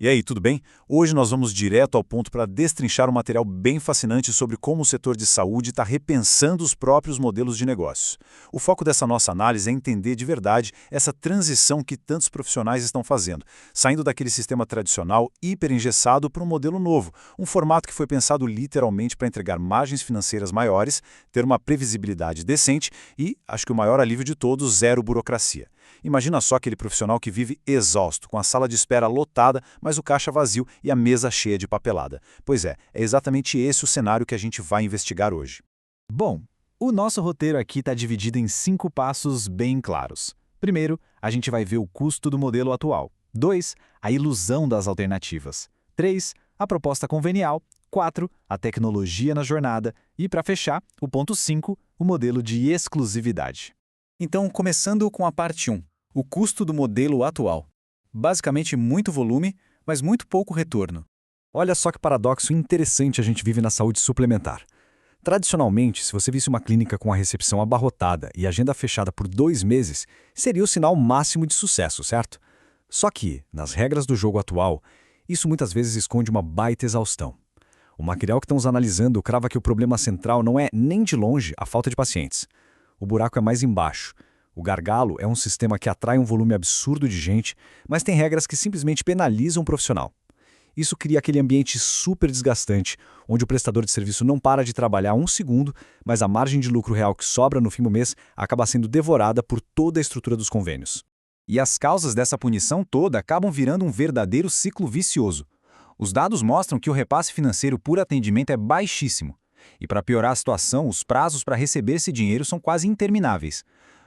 E aí, tudo bem? Hoje nós vamos direto ao ponto para destrinchar um material bem fascinante sobre como o setor de saúde está repensando os próprios modelos de negócios. O foco dessa nossa análise é entender de verdade essa transição que tantos profissionais estão fazendo, saindo daquele sistema tradicional hiperengessado para um modelo novo, um formato que foi pensado literalmente para entregar margens financeiras maiores, ter uma previsibilidade decente e, acho que o maior alívio de todos, zero burocracia. Imagina só aquele profissional que vive exausto, com a sala de espera lotada, mas o caixa vazio e a mesa cheia de papelada. Pois é exatamente esse o cenário que a gente vai investigar hoje. Bom, o nosso roteiro aqui está dividido em 5 passos bem claros. Primeiro, a gente vai ver o custo do modelo atual. 2, a ilusão das alternativas. 3, a proposta convenial. 4, a tecnologia na jornada. E, para fechar, o ponto 5, o modelo de exclusividade. Então, começando com a parte 1, o custo do modelo atual. Basicamente, muito volume, mas muito pouco retorno. Olha só que paradoxo interessante a gente vive na saúde suplementar. Tradicionalmente, se você visse uma clínica com a recepção abarrotada e agenda fechada por 2 meses, seria o sinal máximo de sucesso, certo? Só que, nas regras do jogo atual, isso muitas vezes esconde uma baita exaustão. O material que estamos analisando crava que o problema central não é nem de longe a falta de pacientes. O buraco é mais embaixo. O gargalo é um sistema que atrai um volume absurdo de gente, mas tem regras que simplesmente penalizam o profissional. Isso cria aquele ambiente super desgastante, onde o prestador de serviço não para de trabalhar um segundo, mas a margem de lucro real que sobra no fim do mês acaba sendo devorada por toda a estrutura dos convênios. E as causas dessa punição toda acabam virando um verdadeiro ciclo vicioso. Os dados mostram que o repasse financeiro por atendimento é baixíssimo. E para piorar a situação, os prazos para receber esse dinheiro são quase intermináveis.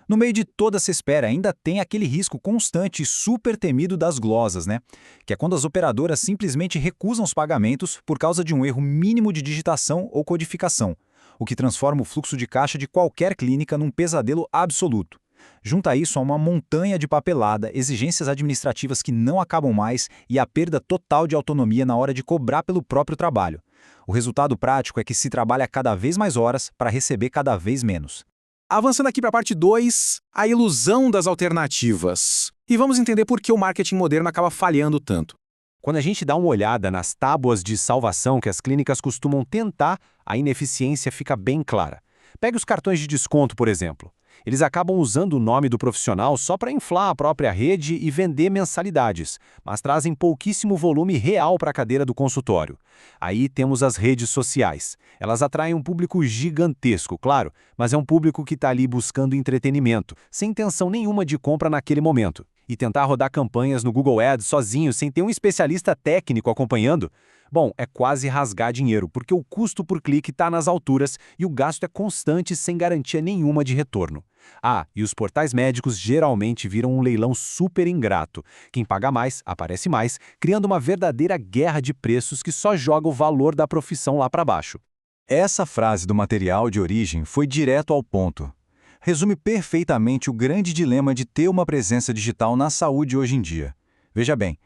No meio de toda essa espera, ainda tem aquele risco constante e super temido das glosas, né? Que é quando as operadoras simplesmente recusam os pagamentos por causa de um erro mínimo de digitação ou codificação, o que transforma o fluxo de caixa de qualquer clínica num pesadelo absoluto. Junta isso a uma montanha de papelada, exigências administrativas que não acabam mais e a perda total de autonomia na hora de cobrar pelo próprio trabalho. O resultado prático é que se trabalha cada vez mais horas para receber cada vez menos. Avançando aqui para a parte 2, a ilusão das alternativas. E vamos entender por que o marketing moderno acaba falhando tanto. Quando a gente dá uma olhada nas tábuas de salvação que as clínicas costumam tentar, a ineficiência fica bem clara. Pegue os cartões de desconto, por exemplo. Eles acabam usando o nome do profissional só para inflar a própria rede e vender mensalidades, mas trazem pouquíssimo volume real para a cadeira do consultório. Aí temos as redes sociais. Elas atraem um público gigantesco, claro, mas é um público que está ali buscando entretenimento, sem intenção nenhuma de compra naquele momento. E tentar rodar campanhas no Google Ads sozinho, sem ter um especialista técnico acompanhando? Bom, é quase rasgar dinheiro, porque o custo por clique está nas alturas e o gasto é constante sem garantia nenhuma de retorno. Ah, e os portais médicos geralmente viram um leilão super ingrato. Quem paga mais, aparece mais, criando uma verdadeira guerra de preços que só joga o valor da profissão lá para baixo. Essa frase do material de origem foi direto ao ponto. Resume perfeitamente o grande dilema de ter uma presença digital na saúde hoje em dia. Veja bem,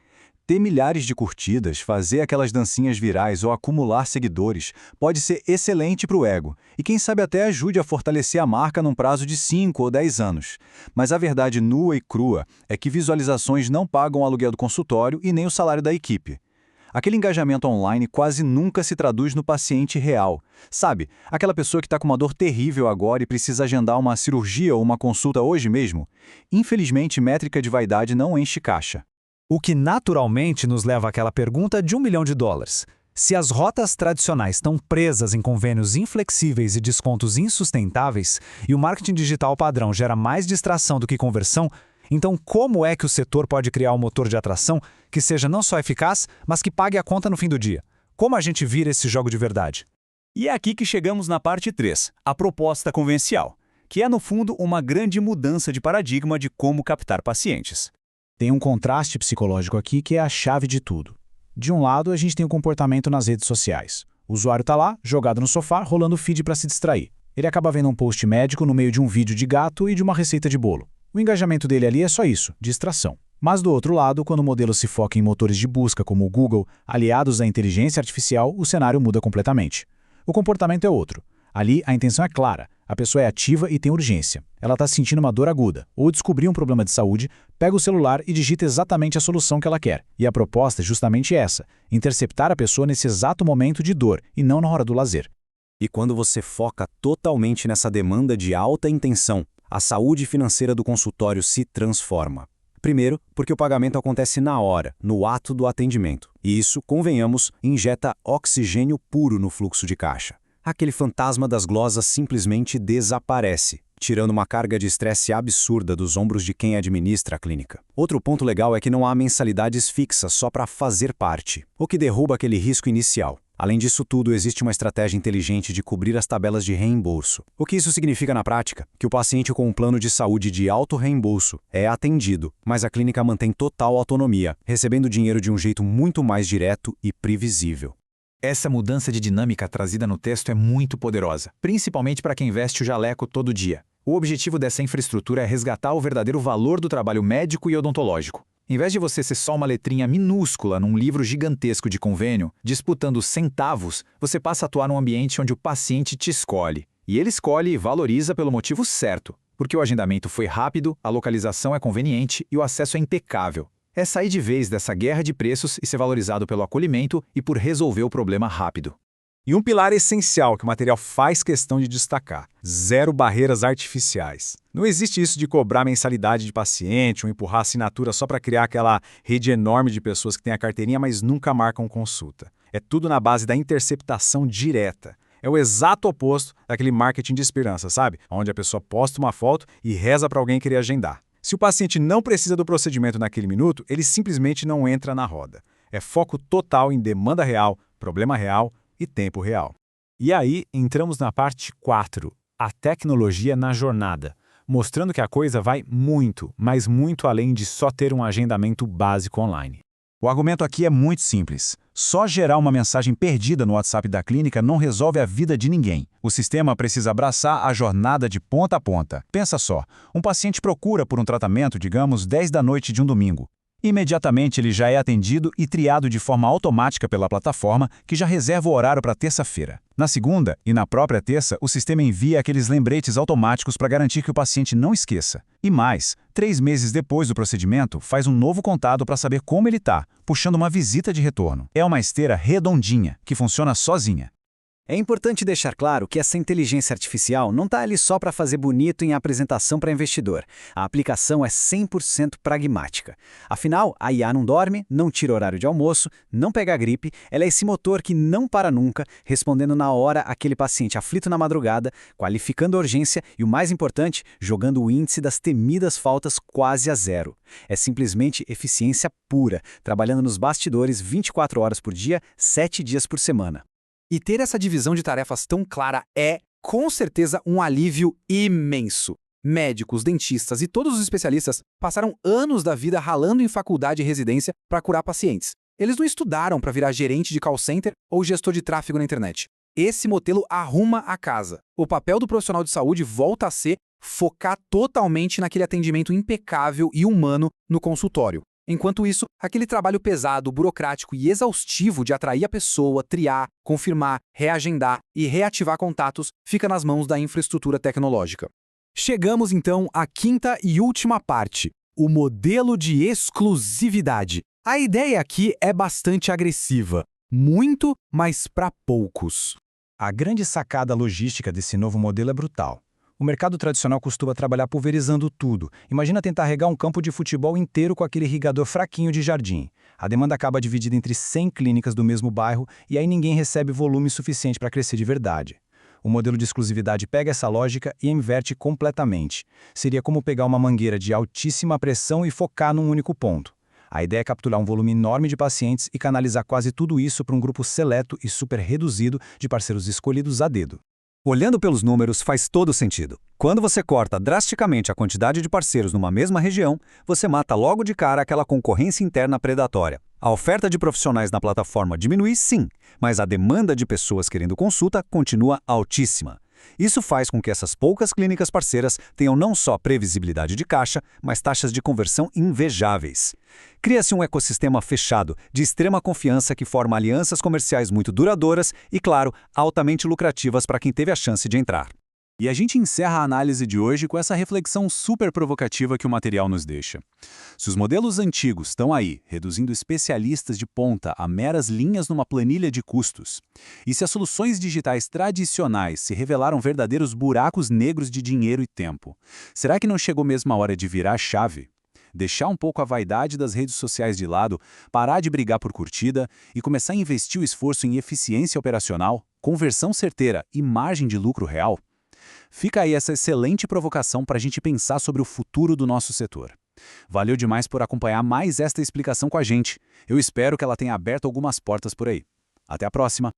ter milhares de curtidas, fazer aquelas dancinhas virais ou acumular seguidores pode ser excelente para o ego e quem sabe até ajude a fortalecer a marca num prazo de 5 ou 10 anos. Mas a verdade nua e crua é que visualizações não pagam o aluguel do consultório e nem o salário da equipe. Aquele engajamento online quase nunca se traduz no paciente real. Sabe, aquela pessoa que está com uma dor terrível agora e precisa agendar uma cirurgia ou uma consulta hoje mesmo? Infelizmente, métrica de vaidade não enche caixa. O que naturalmente nos leva àquela pergunta de $1 milhão. Se as rotas tradicionais estão presas em convênios inflexíveis e descontos insustentáveis, e o marketing digital padrão gera mais distração do que conversão, então como é que o setor pode criar um motor de atração que seja não só eficaz, mas que pague a conta no fim do dia? Como a gente vira esse jogo de verdade? E é aqui que chegamos na parte 3, a proposta convencial, que é, no fundo, uma grande mudança de paradigma de como captar pacientes. Tem um contraste psicológico aqui que é a chave de tudo. De um lado, a gente tem o comportamento nas redes sociais. O usuário está lá, jogado no sofá, rolando o feed para se distrair. Ele acaba vendo um post médico no meio de um vídeo de gato e de uma receita de bolo. O engajamento dele ali é só isso, distração. Mas do outro lado, quando o modelo se foca em motores de busca como o Google, aliados à inteligência artificial, o cenário muda completamente. O comportamento é outro. Ali, a intenção é clara. A pessoa é ativa e tem urgência. Ela está sentindo uma dor aguda ou descobriu um problema de saúde, pega o celular e digita exatamente a solução que ela quer. E a proposta é justamente essa: interceptar a pessoa nesse exato momento de dor e não na hora do lazer. E quando você foca totalmente nessa demanda de alta intenção, a saúde financeira do consultório se transforma. Primeiro, porque o pagamento acontece na hora, no ato do atendimento. E isso, convenhamos, injeta oxigênio puro no fluxo de caixa. Aquele fantasma das glosas simplesmente desaparece, tirando uma carga de estresse absurda dos ombros de quem administra a clínica. Outro ponto legal é que não há mensalidades fixas só para fazer parte, o que derruba aquele risco inicial. Além disso tudo, existe uma estratégia inteligente de cobrir as tabelas de reembolso. O que isso significa na prática? Que o paciente com um plano de saúde de alto reembolso é atendido, mas a clínica mantém total autonomia, recebendo dinheiro de um jeito muito mais direto e previsível. Essa mudança de dinâmica trazida no texto é muito poderosa, principalmente para quem veste o jaleco todo dia. O objetivo dessa infraestrutura é resgatar o verdadeiro valor do trabalho médico e odontológico. Em vez de você ser só uma letrinha minúscula num livro gigantesco de convênio, disputando centavos, você passa a atuar num ambiente onde o paciente te escolhe. E ele escolhe e valoriza pelo motivo certo, porque o agendamento foi rápido, a localização é conveniente e o acesso é impecável. É sair de vez dessa guerra de preços e ser valorizado pelo acolhimento e por resolver o problema rápido. E um pilar essencial que o material faz questão de destacar: zero barreiras artificiais. Não existe isso de cobrar mensalidade de paciente ou empurrar assinatura só para criar aquela rede enorme de pessoas que têm a carteirinha, mas nunca marcam consulta. É tudo na base da interceptação direta. É o exato oposto daquele marketing de esperança, sabe? Onde a pessoa posta uma foto e reza para alguém querer agendar. Se o paciente não precisa do procedimento naquele minuto, ele simplesmente não entra na roda. É foco total em demanda real, problema real e tempo real. E aí entramos na parte 4, a tecnologia na jornada, mostrando que a coisa vai muito, mas muito além de só ter um agendamento básico online. O argumento aqui é muito simples. Só gerar uma mensagem perdida no WhatsApp da clínica não resolve a vida de ninguém. O sistema precisa abraçar a jornada de ponta a ponta. Pensa só, um paciente procura por um tratamento, digamos, 10 da noite de um domingo. Imediatamente ele já é atendido e triado de forma automática pela plataforma, que já reserva o horário para terça-feira. Na segunda e na própria terça, o sistema envia aqueles lembretes automáticos para garantir que o paciente não esqueça. E mais, 3 meses depois do procedimento, faz um novo contato para saber como ele está, puxando uma visita de retorno. É uma esteira redondinha, que funciona sozinha. É importante deixar claro que essa inteligência artificial não está ali só para fazer bonito em apresentação para investidor. A aplicação é 100% pragmática. Afinal, a IA não dorme, não tira horário de almoço, não pega gripe, ela é esse motor que não para nunca, respondendo na hora aquele paciente aflito na madrugada, qualificando a urgência e, o mais importante, jogando o índice das temidas faltas quase a zero. É simplesmente eficiência pura, trabalhando nos bastidores 24 horas por dia, 7 dias por semana. E ter essa divisão de tarefas tão clara é, com certeza, um alívio imenso. Médicos, dentistas e todos os especialistas passaram anos da vida ralando em faculdade e residência para curar pacientes. Eles não estudaram para virar gerente de call center ou gestor de tráfego na internet. Esse modelo arruma a casa. O papel do profissional de saúde volta a ser focar totalmente naquele atendimento impecável e humano no consultório. Enquanto isso, aquele trabalho pesado, burocrático e exaustivo de atrair a pessoa, triar, confirmar, reagendar e reativar contatos fica nas mãos da infraestrutura tecnológica. Chegamos então à quinta e última parte, o modelo de exclusividade. A ideia aqui é bastante agressiva, muito, mas para poucos. A grande sacada logística desse novo modelo é brutal. O mercado tradicional costuma trabalhar pulverizando tudo. Imagina tentar regar um campo de futebol inteiro com aquele irrigador fraquinho de jardim. A demanda acaba dividida entre 100 clínicas do mesmo bairro e aí ninguém recebe volume suficiente para crescer de verdade. O modelo de exclusividade pega essa lógica e inverte completamente. Seria como pegar uma mangueira de altíssima pressão e focar num único ponto. A ideia é capturar um volume enorme de pacientes e canalizar quase tudo isso para um grupo seleto e super reduzido de parceiros escolhidos a dedo. Olhando pelos números, faz todo sentido. Quando você corta drasticamente a quantidade de parceiros numa mesma região, você mata logo de cara aquela concorrência interna predatória. A oferta de profissionais na plataforma diminui, sim, mas a demanda de pessoas querendo consulta continua altíssima. Isso faz com que essas poucas clínicas parceiras tenham não só previsibilidade de caixa, mas taxas de conversão invejáveis. Cria-se um ecossistema fechado, de extrema confiança que forma alianças comerciais muito duradouras e, claro, altamente lucrativas para quem teve a chance de entrar. E a gente encerra a análise de hoje com essa reflexão super provocativa que o material nos deixa. Se os modelos antigos estão aí, reduzindo especialistas de ponta a meras linhas numa planilha de custos, e se as soluções digitais tradicionais se revelaram verdadeiros buracos negros de dinheiro e tempo, será que não chegou mesmo a hora de virar a chave? Deixar um pouco a vaidade das redes sociais de lado, parar de brigar por curtida e começar a investir o esforço em eficiência operacional, conversão certeira e margem de lucro real? Fica aí essa excelente provocação para a gente pensar sobre o futuro do nosso setor. Valeu demais por acompanhar mais esta explicação com a gente. Eu espero que ela tenha aberto algumas portas por aí. Até a próxima!